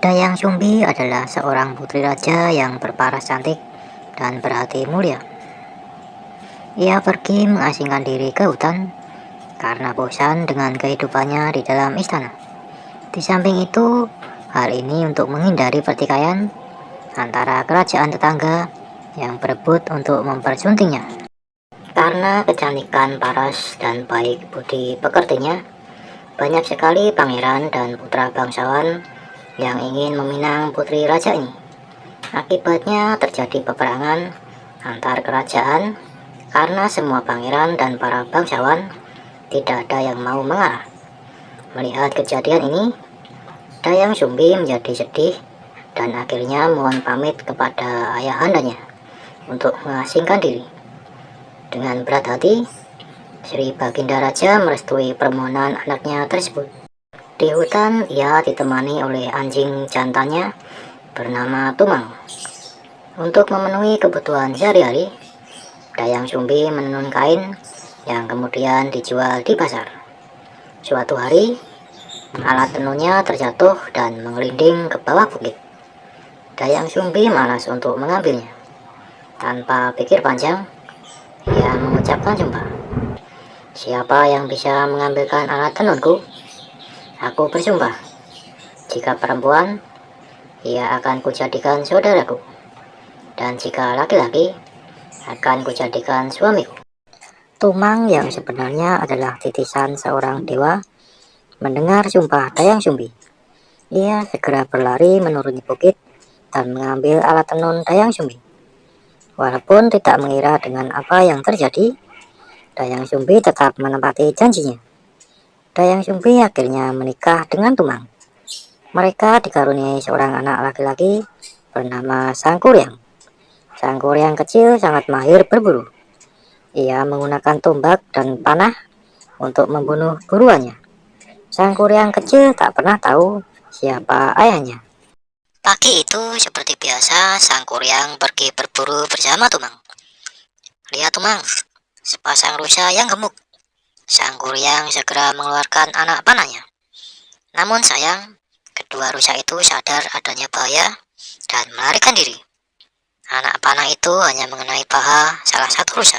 Dayang Sumbi adalah seorang putri raja yang berparas cantik dan berhati mulia. Ia pergi mengasingkan diri ke hutan karena bosan dengan kehidupannya di dalam istana. Di samping itu, hal ini untuk menghindari pertikaian antara kerajaan tetangga yang berebut untuk mempersuntingnya. Karena kecantikan paras dan baik budi pekertinya, banyak sekali pangeran dan putra bangsawan yang ingin meminang putri raja ini. Akibatnya terjadi peperangan antar kerajaan karena semua pangeran dan para bangsawan tidak ada yang mau mengalah. Melihat kejadian ini, Dayang Sumbi menjadi sedih dan akhirnya mohon pamit kepada ayahandanya untuk mengasingkan diri. Dengan berat hati, Sri Baginda Raja merestui permohonan anaknya tersebut. Di hutan, ia ditemani oleh anjing jantannya bernama Tumang. Untuk memenuhi kebutuhan sehari-hari, Dayang Sumbi menenun kain yang kemudian dijual di pasar. Suatu hari, alat tenunnya terjatuh dan menggelinding ke bawah bukit. Dayang Sumbi malas untuk mengambilnya. Tanpa pikir panjang, ia mengucapkan sumpah. Siapa yang bisa mengambilkan alat tenunku? Aku bersumpah, jika perempuan, ia akan kujadikan saudaraku. Dan jika laki-laki, akan kujadikan suamiku. Tumang yang sebenarnya adalah titisan seorang dewa mendengar sumpah Dayang Sumbi. Ia segera berlari menuruni bukit dan mengambil alat tenun Dayang Sumbi. Walaupun tidak mengira dengan apa yang terjadi, Dayang Sumbi tetap menepati janjinya. Dayang Sumbi akhirnya menikah dengan Tumang. Mereka dikaruniai seorang anak laki-laki bernama Sangkuriang. Sangkuriang kecil sangat mahir berburu. Ia menggunakan tombak dan panah untuk membunuh buruannya. Sangkuriang kecil tak pernah tahu siapa ayahnya. Pagi itu seperti biasa, Sangkuriang pergi berburu bersama Tumang. Lihat Tumang, sepasang rusa yang gemuk. Sangkuriang segera mengeluarkan anak panahnya. Namun sayang, kedua rusa itu sadar adanya bahaya dan melarikan diri. Anak panah itu hanya mengenai paha salah satu rusa.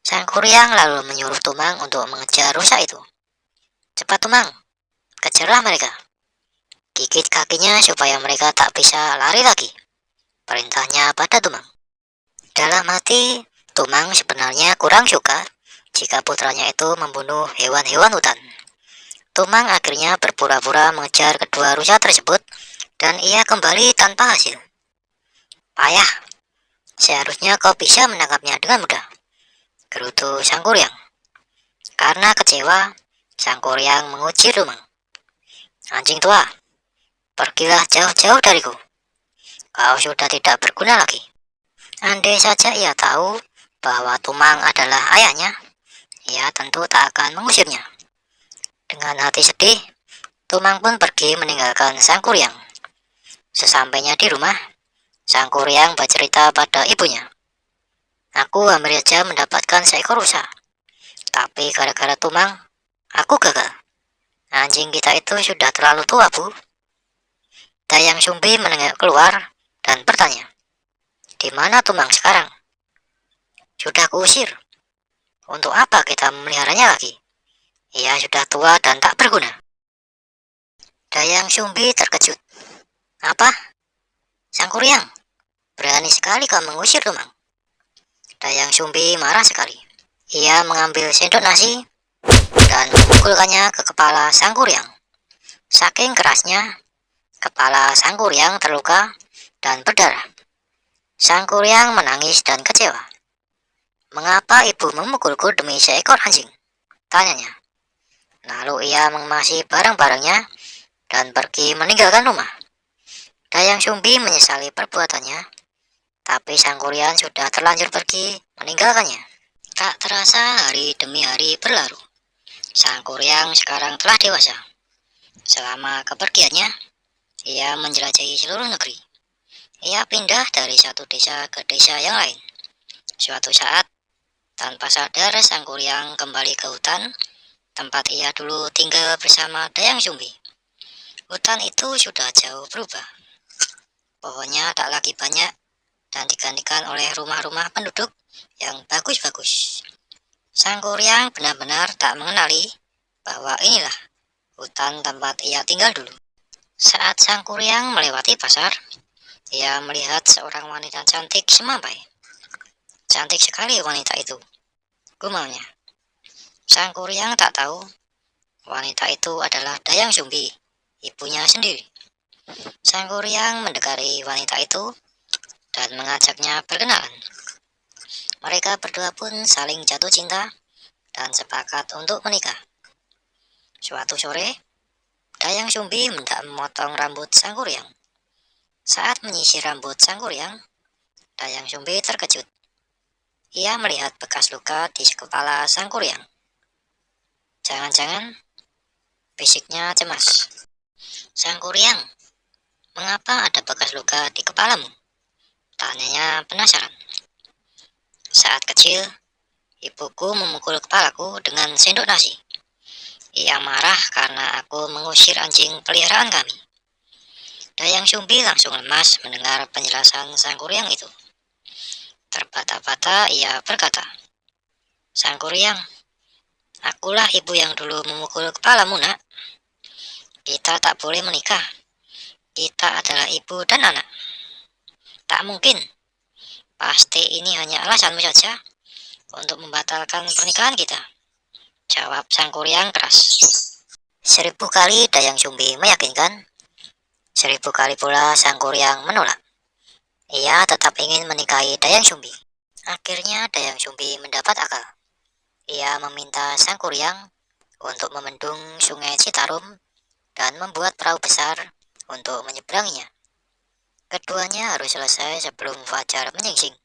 Sangkuriang lalu menyuruh Tumang untuk mengejar rusa itu. Cepat Tumang, kejarlah mereka. Gigit kakinya supaya mereka tak bisa lari lagi. Perintahnya pada Tumang. Dalam hati, Tumang sebenarnya kurang suka jika putranya itu membunuh hewan-hewan hutan. Tumang akhirnya berpura-pura mengejar kedua rusa tersebut dan ia kembali tanpa hasil. Payah, seharusnya kau bisa menangkapnya dengan mudah, gerutu Sangkuriang. Karena kecewa, Sangkuriang menguji Tumang. Anjing tua, pergilah jauh-jauh dariku. Kau sudah tidak berguna lagi. Andai saja ia tahu bahwa Tumang adalah ayahnya, ia tentu tak akan mengusirnya. Dengan hati sedih, Tumang pun pergi meninggalkan Sangkuriang. Sesampainya di rumah, Sangkuriang bercerita pada ibunya. Aku hampir saja mendapatkan seekor rusa, tapi gara-gara Tumang, aku gagal. Anjing kita itu sudah terlalu tua, Bu. Dayang Sumbi menengok keluar dan bertanya, di mana Tumang sekarang? Sudah kuusir. Untuk apa kita memeliharanya lagi? Ia sudah tua dan tak berguna. Dayang Sumbi terkejut. Apa? Sangkuriang, berani sekali kau mengusir Tumang. Dayang Sumbi marah sekali. Ia mengambil sendok nasi dan memukulkannya ke kepala Sangkuriang. Saking kerasnya, kepala Sangkuriang terluka dan berdarah. Sangkuriang menangis dan kecewa. Mengapa ibu memukulku demi seekor anjing? Tanyanya. Lalu ia mengemasi barang-barangnya dan pergi meninggalkan rumah. Dayang Sumbi menyesali perbuatannya, tapi Sangkuriang sudah terlanjur pergi meninggalkannya. Tak terasa hari demi hari berlalu. Sangkuriang sekarang telah dewasa. Selama kepergiannya, ia menjelajahi seluruh negeri. Ia pindah dari satu desa ke desa yang lain. Suatu saat, tanpa sadar Sangkuriang kembali ke hutan, tempat ia dulu tinggal bersama Dayang Sumbi. Hutan itu sudah jauh berubah. Pohonnya tak lagi banyak dan digantikan oleh rumah-rumah penduduk yang bagus-bagus. Sang kuryang benar-benar tak mengenali bahwa inilah hutan tempat ia tinggal dulu. Saat sang kuryang melewati pasar, ia melihat seorang wanita cantik semampai. Cantik sekali wanita itu, gumamnya. Sang kuryang tak tahu wanita itu adalah Dayang Sumbi, ibunya sendiri. Sang kuryang mendekati wanita itu dan mengajaknya berkenalan. Mereka berdua pun saling jatuh cinta dan sepakat untuk menikah. Suatu sore, Dayang Sumbi hendak memotong rambut sang kuryang. Saat menyisir rambut sang kuryang, Dayang Sumbi terkejut. Ia melihat bekas luka di kepala sang kuryang. Jangan-jangan, bisiknya cemas. Sang kuryang, mengapa ada bekas luka di kepalamu? Tanyanya penasaran. Saat kecil, ibuku memukul kepalaku dengan sendok nasi. Ia marah karena aku mengusir anjing peliharaan kami. Dayang Sumbi langsung lemas mendengar penjelasan sang kuryang itu. Terbata-bata ia berkata, "Sang kuryang, akulah ibu yang dulu memukul kepalamu, nak. Kita tak boleh menikah. Kita adalah ibu dan anak." "Tak mungkin. Pasti ini hanya alasanmu saja untuk membatalkan pernikahan kita," jawab sang kuryang keras. 1000 kali Dayang Sumbi meyakinkan, 1000 kali pula sang kuryang menolak. Ia tetap ingin menikahi Dayang Sumbi. Akhirnya Dayang Sumbi mendapat akal. Ia meminta sang kuryang untuk membendung sungai Citarum dan membuat perahu besar untuk menyeberanginya. Keduanya harus selesai sebelum fajar menyingsing.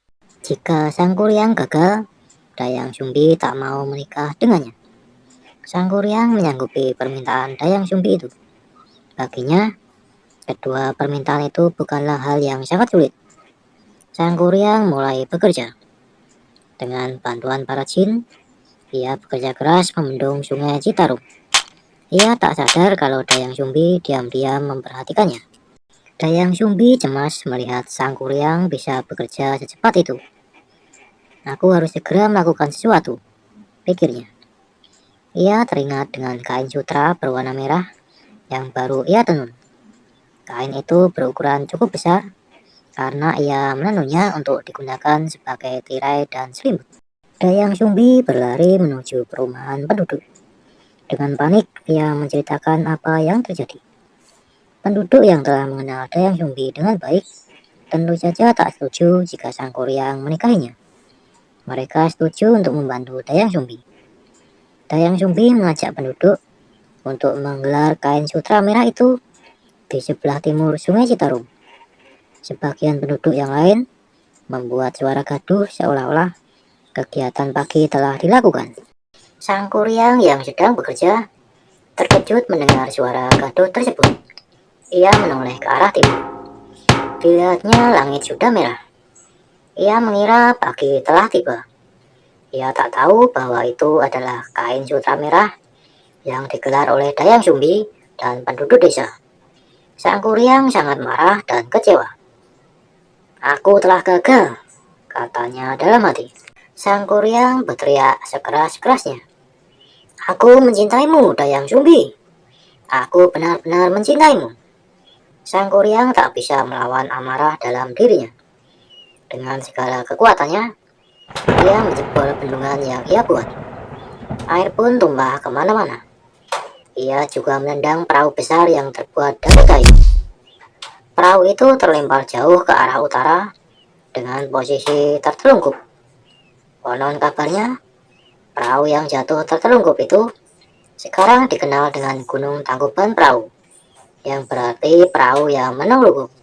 Jika sang kuryang gagal, Dayang Sumbi tak mau menikah dengannya. Sang kuryang menyanggupi permintaan Dayang Sumbi itu. Baginya, kedua permintaan itu bukanlah hal yang sangat sulit. Sang kuryang mulai bekerja. Dengan bantuan para jin, ia bekerja keras membendung sungai Citarum. Ia tak sadar kalau Dayang Sumbi diam-diam memperhatikannya. Dayang Sumbi cemas melihat sang kuryang bisa bekerja secepat itu. "Aku harus segera melakukan sesuatu," pikirnya. Ia teringat dengan kain sutra berwarna merah yang baru ia tenun. Kain itu berukuran cukup besar karena ia menenunnya untuk digunakan sebagai tirai dan selimut. Dayang Sumbi berlari menuju perumahan penduduk. Dengan panik, ia menceritakan apa yang terjadi. Penduduk yang telah mengenal Dayang Sumbi dengan baik tentu saja tak setuju jika sang kuryang menikahinya. Mereka setuju untuk membantu Dayang Sumbi. Dayang Sumbi mengajak penduduk untuk menggelar kain sutra merah itu di sebelah timur sungai Citarum. Sebagian penduduk yang lain membuat suara gaduh seolah-olah kegiatan pagi telah dilakukan. Sang kuryang yang sedang bekerja terkejut mendengar suara gaduh tersebut. Ia menoleh ke arah timur. Dilihatnya langit sudah merah. Ia mengira pagi telah tiba. Ia tak tahu bahwa itu adalah kain sutra merah yang digelar oleh Dayang Sumbi dan penduduk desa. Sang kuryang sangat marah dan kecewa. "Aku telah gagal," katanya dalam hati. Sang kuryang berteriak sekeras-kerasnya, "Aku mencintaimu, Dayang Sumbi. Aku benar-benar mencintaimu." Sang kuryang tak bisa melawan amarah dalam dirinya. Dengan segala kekuatannya, ia menjebol bendungan yang ia buat. Air pun tumpah kemana-mana. Ia juga menendang perahu besar yang terbuat dari kayu. Perahu itu terlempar jauh ke arah utara dengan posisi tertelungkup. Konon kabarnya, perahu yang jatuh tertelungkup itu sekarang dikenal dengan Gunung Tangkuban Perahu, yang berarti perahu yang menelungkup.